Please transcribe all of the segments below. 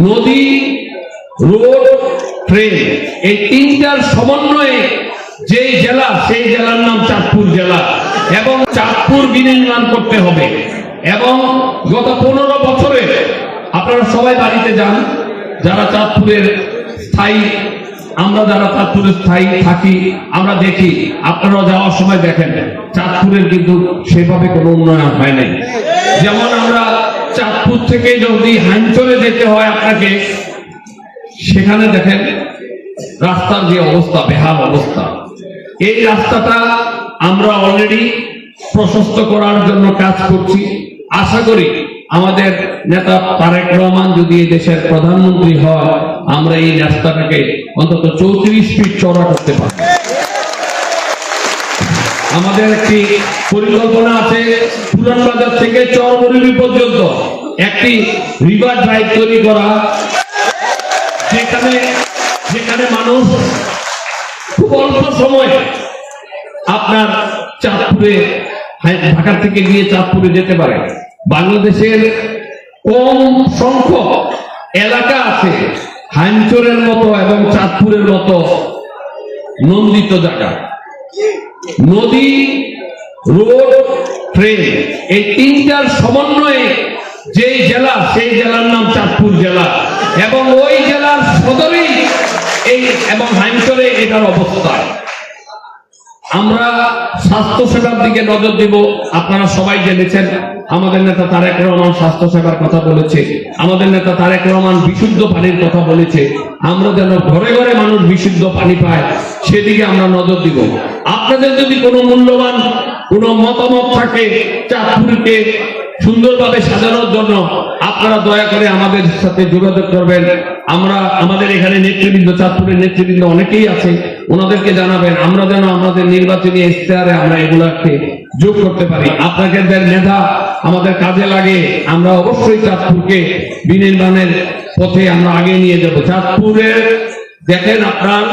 নদী, road, train, এই তিনটার সমন্বয়ে যে জেলা, সেই জেলার নাম চাঁদপুর জেলা। এবং চাঁদপুর বিনির্মাণ করতে হবে। এবং গত 15 বছরে আপনারা সবাই বাড়িতে যান, যারা চাঁদপুরের স্থায়ী, আমরা যারা চাঁদপুরে স্থায়ী থাকি, আমরা দেখি, আপনারা যাওয়ার সময় দেখেন চাঁদপুরের কিন্তু সেভাবে কোনো উন্নয়ন হয় নাই। যেমন আমরা চাঁদপুর থেকে যদি হাঞ্চলে যেতে হয় আপনাকে, সেখানে দেখেন রাস্তার যে অবস্থা, বেহাল অবস্থা। এই রাস্তাটা আমরা অলরেডি প্রশস্ত করার জন্য কাজ করছি। আশা করি আমাদের নেতা তারেক রহমান যদি এই দেশের প্রধানমন্ত্রী হয়, আমরা এই রাস্তাটাকে অন্তত 34 ফিট চওড়া করতে পারব। আমাদের একটি পরিকল্পনা আছে পুরান বাজার থেকে চরমুরুলি পর্যন্ত একটি রিভার ড্রাইভ তৈরি করা, যেখানে মানুষ খুব অল্প সময় আপনার চাঁদপুরে, ঢাকা থেকে গিয়ে চাঁদপুরে যেতে পারে। বাংলাদেশের কম সংখ্যক এলাকা আছে হাঞ্চরের মতো এবং চাঁদপুরের মতো নন্দিত জায়গা। নদী, রোড, ট্রেন, এই তিনটার সমন্বয়ে যে জেলা, সেই জেলার নাম চাঁদপুর জেলা। এবং ওই জেলার সদরেই এই এবং হাঞ্চলে এটার অবস্থা। আমরা স্বাস্থ্য সেবার দিকে নজর দিব। আপনারা সবাই জেনেছেন আমাদের নেতা তারেক রহমান স্বাস্থ্য সেবার কথা বলেছে, আমাদের নেতা তারেক রহমান বিশুদ্ধ পানির কথা বলেছে। আমরা যেন ঘরে ঘরে মানুষ বিশুদ্ধ পানি পায়, সেদিকে আমরা নজর দিব। আপনাদের যদি কোনো মূল্যবান কোনো মতামত থাকে চাঁদপুরকে সুন্দরভাবে সাজানোর জন্য, আপনারা দয়া করে আমাদের সাথে যোগাযোগ করবেন। আমরা আমাদের এখানে নেতৃবৃন্দ, চাঁদপুরের নেতৃবৃন্দ অনেকেই আছে, ওনাদেরকে জানাবেন, আমরা যেন আমাদের নির্বাচনী ইশতেহারে আমরা এগুলাকে যোগ করতে পারি। আপনাদের মেধা আমাদের কাজে লাগে। আমরা অবশ্যই চাঁদপুরকে বিনির্মাণের পথে আমরা আগে নিয়ে যাব। চাঁদপুরের দেখেন, আপনার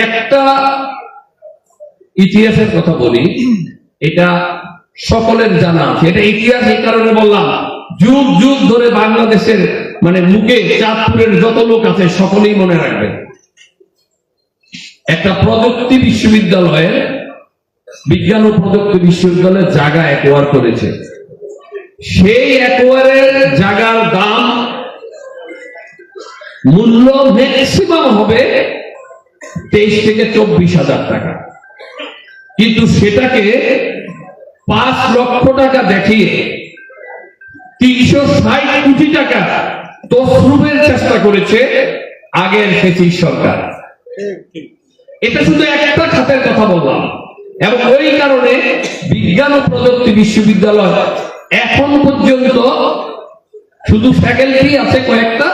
একটা ইতিহাসের কথা বলি, এটা সকলের জানা আছে। এটা ইতিহাস এই কারণে বললাম, যুগ যুগ ধরে বাংলাদেশের মুখে চাঁদপুরের যত লোক আছে সকলেই মনে রাখবে। একটা প্রযুক্তি বিশ্ববিদ্যালয়ের, বিজ্ঞান ও প্রযুক্তি বিশ্ববিদ্যালয়ের জায়গা অ্যাকোয়ার করেছে। সেই অ্যাকোয়ারের জায়গার দাম মূল্য ম্যাক্সিমাম হবে 23 থেকে 24,000 টাকা, কিন্তু সেটাকে 5 লক্ষ টাকা দেখিয়ে 360 কোটি টাকা তছরুপের চেষ্টা করেছে আগের ফ্যাসিস্ট সরকার। এটা শুধু একটা খাতের কথা বললাম। এবং ওই কারণে বিজ্ঞান ও প্রযুক্তি বিশ্ববিদ্যালয় এখন পর্যন্ত শুধু ফ্যাকাল্টি আছে কয়েকটা,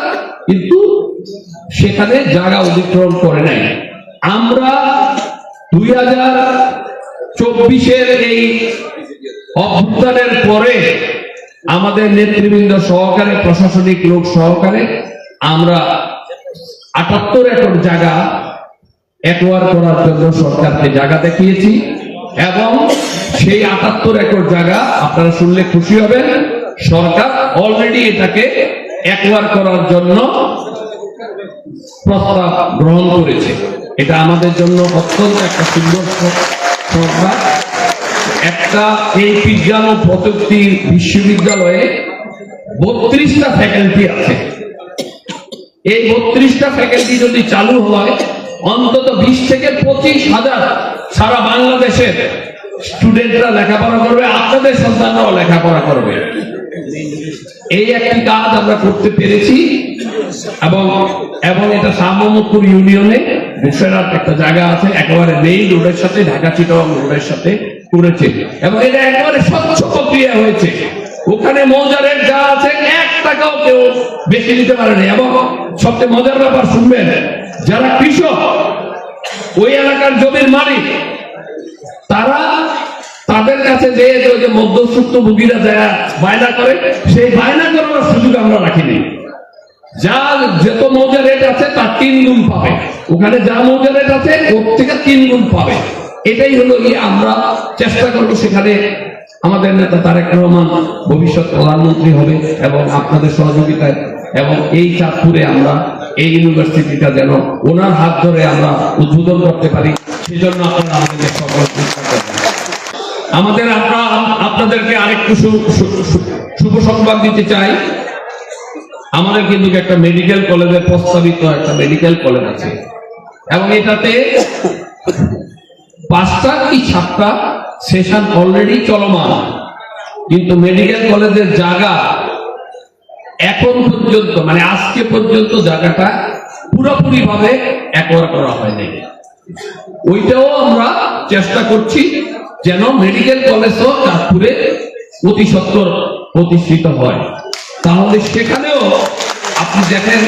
কিন্তু সেখানে জায়গা অতিক্রম করে নাই। আমরা 2024-এর এই অভ্যুত্থানের পরে আমাদের নেতৃবৃন্দ সহকারে, প্রশাসনিক লোক সহকারে আমরা 78 একর জায়গা অ্যাকোয়ার করার জন্য সরকারকে জায়গা দেখিয়েছি। এবং সেই 78 একর জায়গা আপনারা শুনলে খুশি হবেন, সরকার অলরেডি এটাকে অ্যাকোয়ার করার জন্য প্রস্তাব গ্রহণ করেছে। এটা আমাদের জন্য অত্যন্ত একটা সুন্দর সংবাদ। একটা এই বিজ্ঞান ও প্রযুক্তি বিশ্ববিদ্যালয়ে 32টা ফ্যাকাল্টি আছে। এই 32টা ফ্যাকাল্টি যদি চালু হয়, অন্তত 20 থেকে 25,000 সারা বাংলাদেশের স্টুডেন্টরা লেখাপড়া করবে, আপনাদের সন্তানরাও লেখাপড়া করবে। এই একটি কাজ আমরা করতে পেরেছি। এবং এটা শাহমোহাম্মদপুর ইউনিয়নে বুসেরাট একটা জায়গা আছে, একেবারে মেইন রোডের সাথে, ঢাকা চিটাগাং রোডের সাথে করেছে। এবং এটা একেবারে স্বচ্ছ প্রক্রিয়া হয়েছে। ওখানে মৌজা রেট যা আছে 1 টাকাও কেউ বেশি নিতে পারেনি। এবং সবচেয়ে মজার ব্যাপার শুনবেন, যারা কৃষক, ওই এলাকার জমির মালিক, তারা তাদের কাছে যে মধ্যস্বত্বভোগীরা যারা বায়না করে, সেই বায়না করার সুযোগ আমরা রাখিনি। যা যত মৌজা রেট আছে তার 3 গুণ পাবে, ওখানে যা মৌজা রেট আছে ওর থেকে 3 গুণ পাবে। এটাই হলো আমরা চেষ্টা করবো সেখানে আমাদের নেতা তারেক রহমান ভবিষ্যৎ প্রধানমন্ত্রী হবে এবং আপনাদের সহযোগিতায় এবং এই চাঁদপুরে আমরা এই ইউনিভার্সিটিটা যেন ওনার হাত ধরে আমরা উদ্বোধন করতে পারি, সেজন্য আপনারা আমাদের সকল চেষ্টা করবেন। আমাদের আপনাদেরকে আরেকটু শুভ সংবাদ দিতে চাই। আমাদের কিন্তু একটা মেডিকেল কলেজের প্রস্তাবিত একটা মেডিকেল কলেজ আছে এবং এটাতে 5টা কি 7টা সেশন অলরেডি চলমান, কিন্তু মেডিকেল কলেজের জায়গা এখন পর্যন্ত মানে আজকে পর্যন্ত জায়গাটা পুরোপুরি ভাবে অ্যাকোয়ার করা হয়নি। ওইটাও আমরা চেষ্টা করছি যেন মেডিকেল কলেজও চাঁদপুরে অতি সত্বর প্রতিষ্ঠিত হয়। তাহলে সেখানেও আপনি দেখেন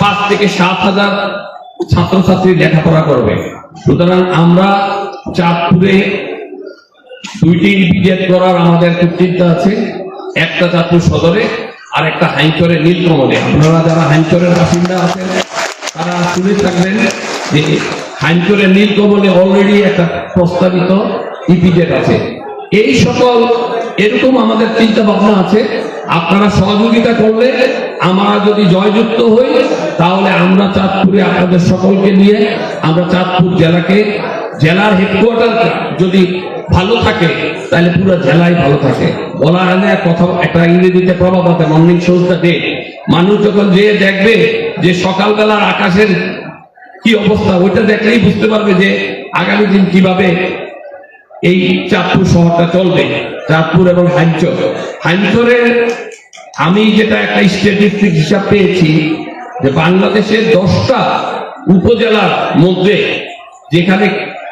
5 থেকে 7,000 ছাত্রছাত্রী লেখাপড়া করবে। সুতরাং আমরা চাঁদপুরে 2টি ইপিজেড করার আমাদের খুব চিন্তা আছে, একটা চাঁদপুর সদরে আর একটা হাইচরে নীলকমলে। আপনারা যারা হাইচরের বাসিন্দা আছেন তারা শুনে থাকবেন যে হাইচরের নীলকমলে অলরেডি একটা প্রস্তাবিত ইপিজেড আছে। এই সকল এরকম আমাদের চিন্তা ভাবনা আছে। আপনারা সহযোগিতা করলে, আমরা যদি জয়যুক্ত হই, তাহলে আমরা চাঁদপুরে আপনাদের সকলকে নিয়ে আমরা চাঁদপুর জেলার হেডকোয়ার্টার যদি ভালো থাকে তাহলে পুরো জেলাই ভালো থাকে। বলা হয় না কথা, একটা ইংরেজিতে প্রবাদ আছে, মর্নিং শোজ দ্য ডে। মানুষ যখন যে দেখবে যে সকালবেলার আকাশের কি অবস্থা, ওইটা দেখলেই বুঝতে পারবে যে আগামী দিন কিভাবে এই চাঁদপুর শহরটা চলবে। চাঁদপুর এবং হাইমচরে আমি যেটা একটা স্ট্যাটিস্টিক হিসাব পেয়েছি যে বাংলাদেশের 10টা উপজেলার মধ্যে যেখানে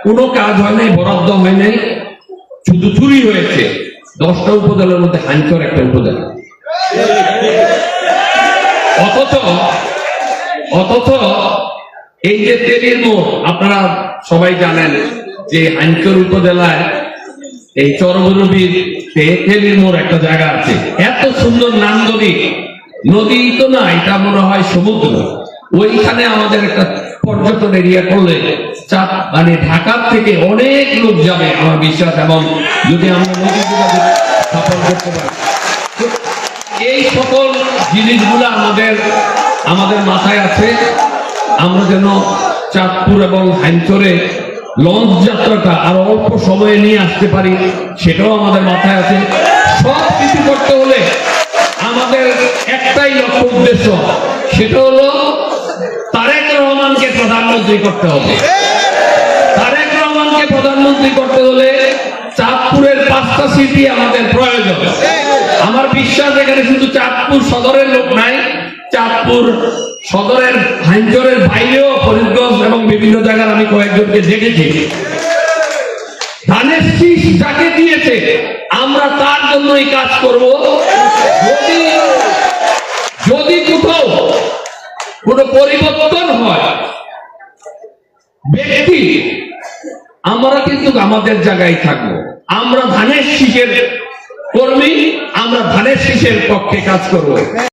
কোনো কাজ হয় নাই, বরাদ্দ হয় নাই, শুধু চুরি হয়েছে, 10টা উপজেলার মধ্যে হাইমচর একটা উপজেলা। অথচ এই যে তেলির মোড়, আপনারা সবাই জানেন যে হাইমচর উপজেলায় এই চরবনবীর তেলির মোড় একটা জায়গা আছে, এত সুন্দর নান্দনিক নদী তো না, এটা মনে হয় সমুদ্র। ওইখানে আমাদের একটা পর্যটন এরিয়া করলে মানে ঢাকার থেকে অনেক লোক যাবে আমার বিশ্বাস, এবং যদি আমরা নদী যোগাযোগ স্থাপন করতে পারি, এই সকল জিনিসগুলো আমাদের মাথায় আছে। আমরা যেন চাঁদপুর এবং হাইমচরে লঞ্চ যাত্রাটা আরো অল্প সময়ে নিয়ে আসতে পারি, সেটাও আমাদের মাথায় আছে। সব কিছু করতে হলে আমাদের একটাই লক্ষ্য উদ্দেশ্য, সেটা হলো তারেক রহমানকে প্রধানমন্ত্রী করতে হবে। তারেক রহমানকে প্রধানমন্ত্রী করতে হলে চাঁদপুরের 5টা সিটি আমাদের প্রয়োজন। আমার বিশ্বাস এখানে শুধু চাঁদপুর সদরের লোক নাই, চাঁদপুর সদরের হাইমচরের বাইরেও ফরিদগঞ্জ এবং বিভিন্ন জায়গার আমি কয়েকজনকে দেখেছি। ধানের শীষ যাকে দিয়েছে আমরা তার জন্যই কাজ করব। যদি কোথাও কোনো পরিবর্তন হয় ব্যক্তি, আমরা কিন্তু আমাদের জায়গায় থাকবো। আমরা ধানের শীষের কর্মী, আমরা ধানের শীষের পক্ষে কাজ করব।